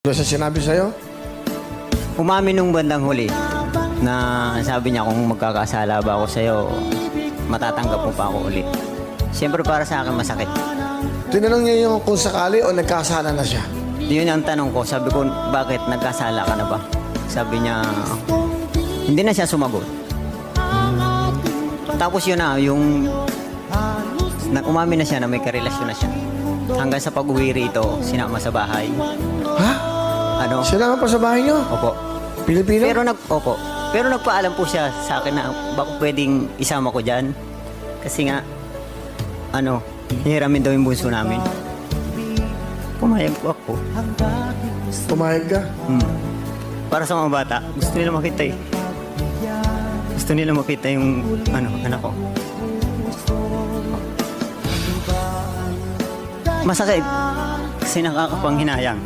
Ano siya sinabi sa'yo? Umamin nung bandang huli na sabi niya kung magkakasala ba ako sa'yo, matatanggap mo pa ako ulit. Siyempre para sa akin masakit. Tinanong niya yung kung sakali o nagkasala na siya. Yun ang tanong ko. Sabi ko, bakit nagkasala ka na ba? Sabi niya, hindi na siya sumagot. Tapos yun na, yung umamin na siya na may karelasyon na siya. Hanggang sa pag-uwi rito, sinama sa bahay. Ha? Ano? Siya lang pa sa bahay niyo? Opo. Pilipino? Pero nagpaalam po siya sa akin na baka pwedeng isama ko dyan. Kasi nga, hihiramin daw yung bunso namin. Pumayag po ako. Pumayag ka? Para sa mga bata, gusto nila makita eh. Gusto nila makita yung anak ko. Masakit. Kasi nakakapanghinayang.